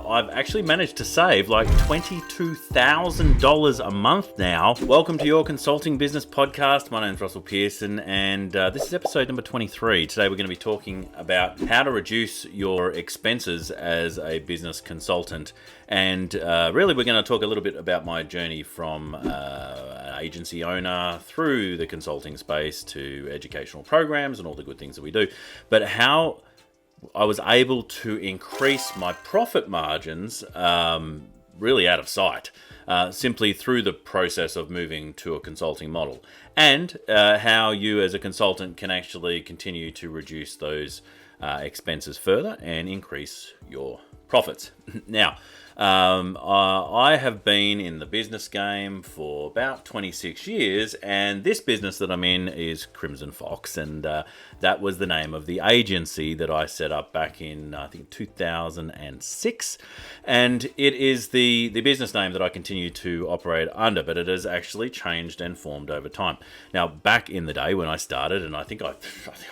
how I've actually managed to save like $22,000 a month now. Welcome to your Consulting Business Podcast. My name's Russell Pearson, and this is episode number 23. Today we're going to be talking about how to reduce your expenses as a business consultant. And really we're going to talk a little bit about my journey from an agency owner through the consulting space to educational programs and all the good things that we do. But how I was able to increase my profit margins really out of sight, simply through the process of moving to a consulting model, and how you as a consultant can actually continue to reduce those expenses further and increase your profits. Now, I have been in the business game for about 26 years, and this business that I'm in is Crimson Fox, and that was the name of the agency that I set up back in, I think, 2006, and it is the business name that I continue to operate under, but it has actually changed and formed over time. Now, back in the day when I started, and I think I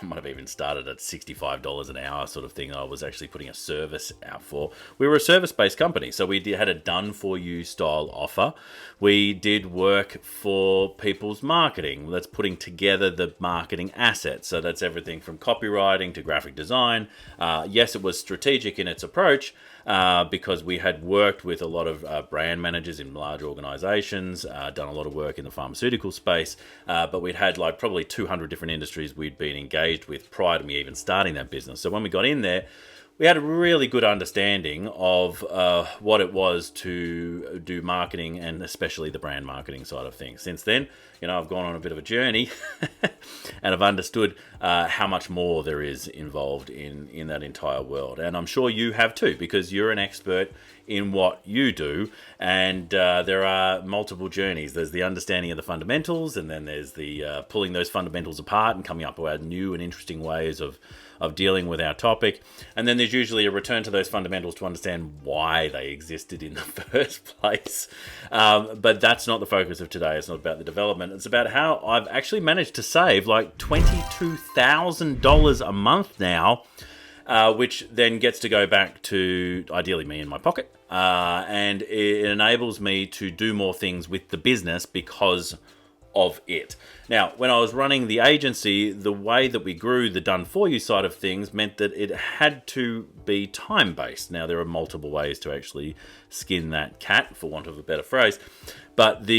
might have even started at $65 an hour sort of thing, I was actually putting a service out for. We were a service-based company, so we had a done-for-you style offer. We did work for people's marketing. That's putting together the marketing assets. So that's everything from copywriting to graphic design. Yes, it was strategic in its approach because we had worked with a lot of brand managers in large organizations, done a lot of work in the pharmaceutical space, but we'd had like probably 200 different industries we'd been engaged with prior to me even starting that business. So when we got in there, we had a really good understanding of what it was to do marketing, and especially the brand marketing side of things. Since then, I've gone on a bit of a journey and I've understood how much more there is involved in that entire world. And I'm sure you have too, because you're an expert in what you do, and there are multiple journeys. There's the understanding of the fundamentals, and then there's the pulling those fundamentals apart and coming up with new and interesting ways of dealing with our topic. And then there's usually a return to those fundamentals to understand why they existed in the first place. But that's not the focus of today. It's not about the development. It's about how I've actually managed to save like $22,000 a month now, which then gets to go back to ideally me in my pocket. And it enables me to do more things with the business because of it. Now, when I was running the agency, the way that we grew the done-for-you side of things meant that it had to be time-based. Now, there are multiple ways to actually skin that cat, for want of a better phrase, but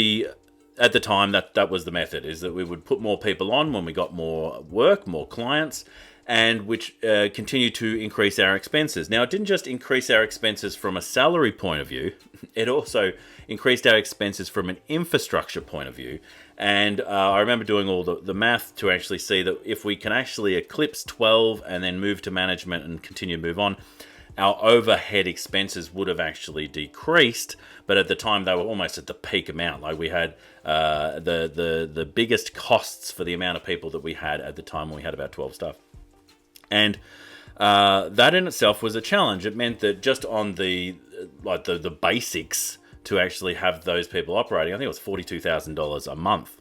at the time, that was the method, is that we would put more people on when we got more work, more clients, and which continued to increase our expenses. Now, it didn't just increase our expenses from a salary point of view, it also increased our expenses from an infrastructure point of view. And I remember doing all the math to actually see that if we can actually eclipse 12 and then move to management and continue to move on, our overhead expenses would have actually decreased, but at the time they were almost at the peak amount. Like we had the biggest costs for the amount of people that we had at the time when we had about 12 staff. And that in itself was a challenge. It meant that just on the basics to actually have those people operating, I think it was $42,000 a month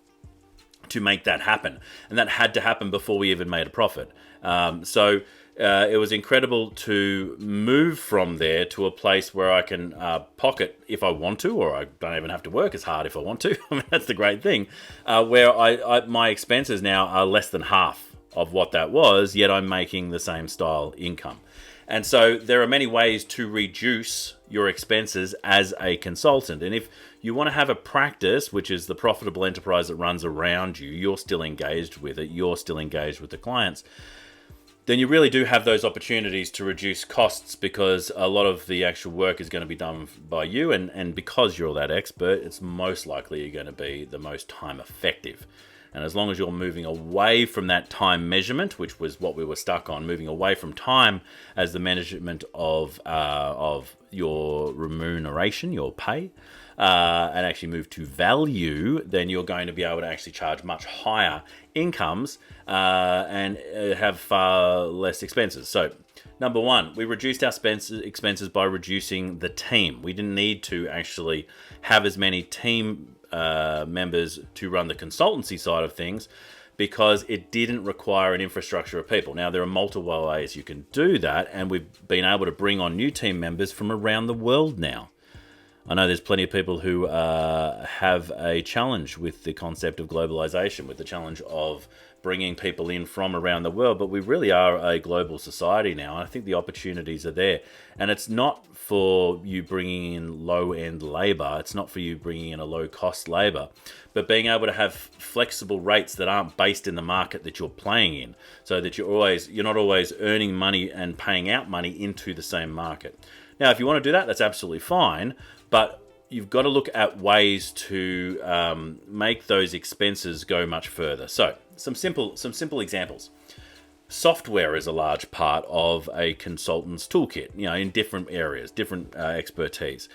to make that happen. And that had to happen before we even made a profit. So it was incredible to move from there to a place where I can pocket if I want to, or I don't even have to work as hard if I want to. I mean, that's the great thing, where my expenses now are less than half of what that was, yet I'm making the same style income. And so there are many ways to reduce your expenses as a consultant. And if you want to have a practice, which is the profitable enterprise that runs around you, you're still engaged with it, you're still engaged with the clients, then you really do have those opportunities to reduce costs, because a lot of the actual work is going to be done by you. And because you're that expert, it's most likely you're going to be the most time effective. And as long as you're moving away from that time measurement, which was what we were stuck on, moving away from time as the measurement of your remuneration, your pay, and actually move to value, then you're going to be able to actually charge much higher incomes and have far less expenses. So, number one, we reduced our expenses by reducing the team. We didn't need to actually have as many team members to run the consultancy side of things, because it didn't require an infrastructure of people. Now, there are multiple ways you can do that, and we've been able to bring on new team members from around the world now. I know there's plenty of people who have a challenge with the concept of globalization, with the challenge of bringing people in from around the world, but we really are a global society now, and I think the opportunities are there. And it's not for you bringing in low-end labor, it's not for you bringing in a low-cost labor, but being able to have flexible rates that aren't based in the market that you're playing in, so that you're not always earning money and paying out money into the same market. Now, if you want to do that, that's absolutely fine, but you've got to look at ways to make those expenses go much further. So, some simple examples. Software is a large part of a consultant's toolkit, in different areas, different expertise.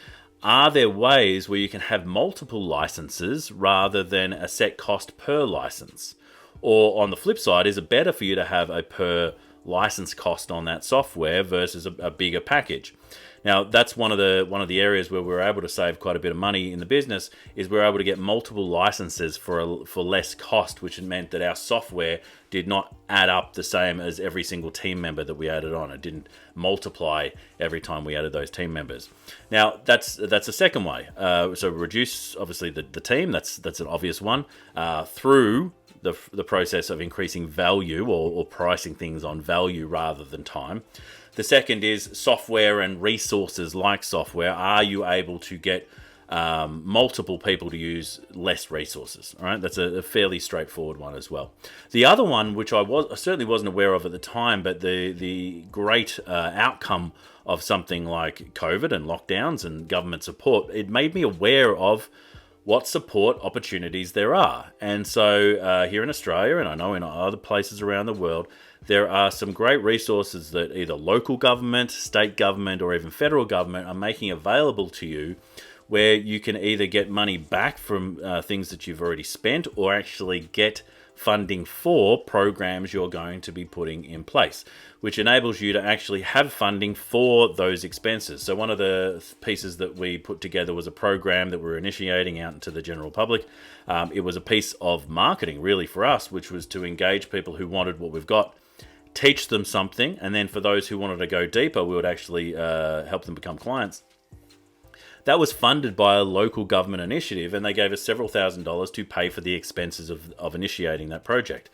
Are there ways where you can have multiple licenses rather than a set cost per license? Or on the flip side, is it better for you to have a per license cost on that software versus a bigger package? Now, that's one of the areas where we're able to save quite a bit of money in the business, is we're able to get multiple licenses for less cost, which meant that our software did not add up the same as every single team member that we added on. It didn't multiply every time we added those team members. Now, that's a second way. So reduce, obviously, the team. That's an obvious one. Through the process of increasing value or pricing things on value rather than time. The second is software and resources like software. Are you able to get multiple people to use less resources? All right, that's a fairly straightforward one as well. The other one, which I certainly wasn't aware of at the time, but the great outcome of something like COVID and lockdowns and government support, it made me aware of what support opportunities there are. And so here in Australia, and I know in other places around the world, there are some great resources that either local government, state government, or even federal government are making available to you, where you can either get money back from things that you've already spent, or actually get funding for programs you're going to be putting in place, which enables you to actually have funding for those expenses. So one of the pieces that we put together was a program that we're initiating out into the general public. It was a piece of marketing really for us, which was to engage people who wanted what we've got, teach them something, and then for those who wanted to go deeper, we would actually help them become clients. That was funded by a local government initiative, and they gave us several $1,000s to pay for the expenses of initiating that project.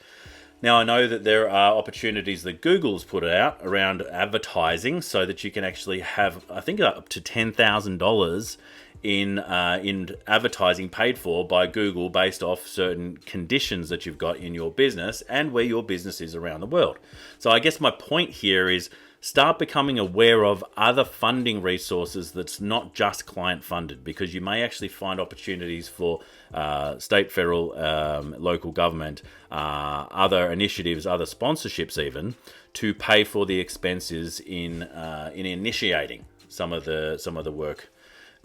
Now, I know that there are opportunities that Google's put out around advertising, so that you can actually have, I think, up to $10,000 in advertising paid for by Google based off certain conditions that you've got in your business and where your business is around the world. So I guess my point here is start becoming aware of other funding resources that's not just client funded, because you may actually find opportunities for state, federal, local government, other initiatives, other sponsorships even, to pay for the expenses in initiating some of the work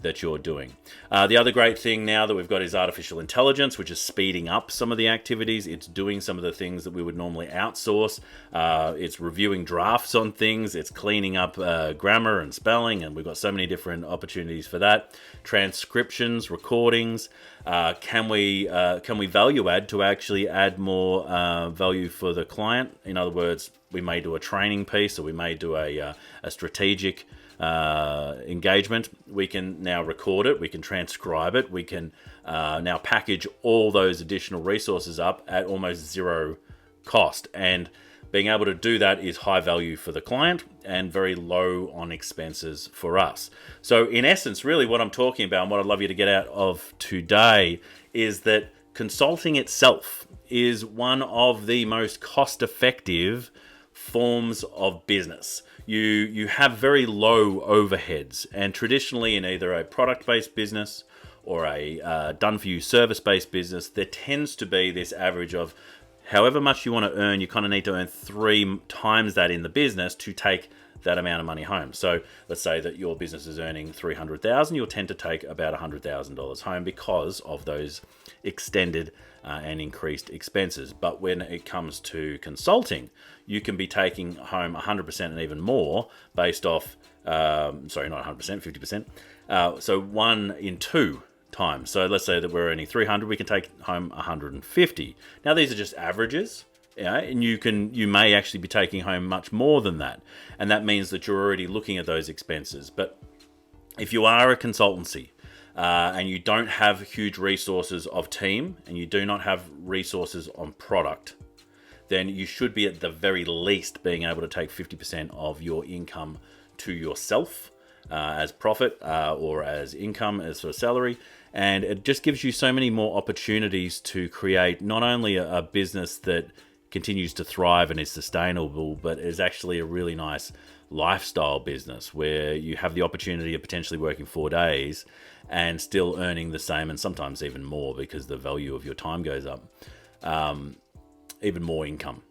that you're doing. The other great thing now that we've got is artificial intelligence, which is speeding up some of the activities. It's doing some of the things that we would normally outsource. It's reviewing drafts on things. It's cleaning up grammar and spelling, and we've got so many different opportunities for that. Transcriptions, recordings. Can we value add to actually add more value for the client? In other words, we may do a training piece, or we may do a strategic engagement. We can now record it, we can transcribe it, we can now package all those additional resources up at almost zero cost. And being able to do that is high value for the client and very low on expenses for us. So in essence, really what I'm talking about and what I'd love you to get out of today is that consulting itself is one of the most cost-effective forms of business. You have very low overheads, and traditionally in either a product-based business or a done-for-you service-based business, there tends to be this average of however much you want to earn, you kind of need to earn 3 times that in the business to take that amount of money home. So let's say that your business is earning $300,000, you'll tend to take about $100,000 home because of those extended and increased expenses. But when it comes to consulting, you can be taking home 100% and even more based off, not 100%, 50%. So 1 in 2 time. So let's say that we're earning 300, we can take home 150. Now these are just averages, and you may actually be taking home much more than that. And that means that you're already looking at those expenses. But if you are a consultancy, and you don't have huge resources of team, and you do not have resources on product, then you should be at the very least being able to take 50% of your income to yourself as profit or as income, as a salary. And it just gives you so many more opportunities to create not only a business that continues to thrive and is sustainable, but is actually a really nice lifestyle business where you have the opportunity of potentially working 4 days and still earning the same, and sometimes even more because the value of your time goes up, even more income.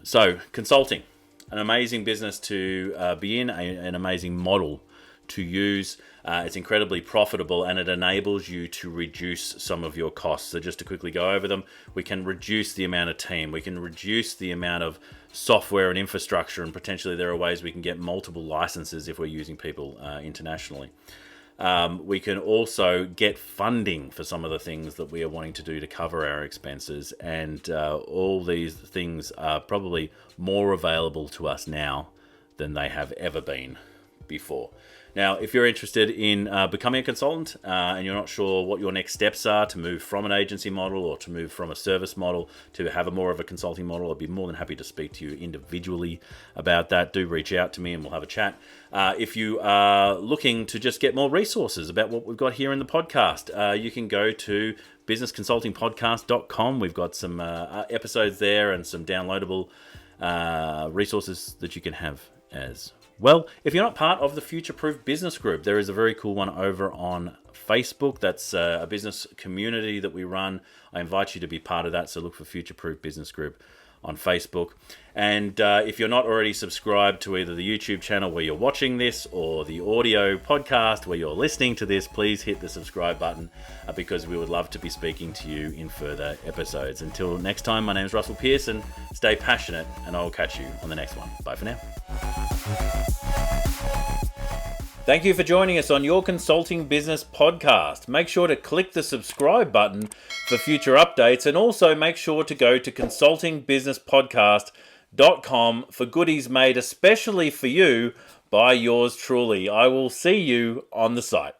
So consulting, an amazing business to be in, an amazing model to use. It's incredibly profitable, and it enables you to reduce some of your costs. So just to quickly go over them, we can reduce the amount of team, we can reduce the amount of software and infrastructure, and potentially there are ways we can get multiple licenses if we're using people internationally. We can also get funding for some of the things that we are wanting to do to cover our expenses, and all these things are probably more available to us now than they have ever been before. Now, if you're interested in becoming a consultant and you're not sure what your next steps are to move from an agency model or to move from a service model to have a more of a consulting model, I'd be more than happy to speak to you individually about that. Do reach out to me and we'll have a chat. If you are looking to just get more resources about what we've got here in the podcast, you can go to businessconsultingpodcast.com. We've got some episodes there and some downloadable resources that you can have as well. If you're not part of the Future Proof Business Group, there is a very cool one over on Facebook. That's a business community that we run. I invite you to be part of that. So look for Future Proof Business Group on Facebook. And if you're not already subscribed to either the YouTube channel where you're watching this or the audio podcast where you're listening to this, please hit the subscribe button because we would love to be speaking to you in further episodes. Until next time, my name is Russell Pearson. Stay passionate, and I'll catch you on the next one. Bye for now. Thank you for joining us on Your Consulting Business Podcast. Make sure to click the subscribe button for future updates, and also make sure to go to consultingbusinesspodcast.com for goodies made especially for you by yours truly. I will see you on the site.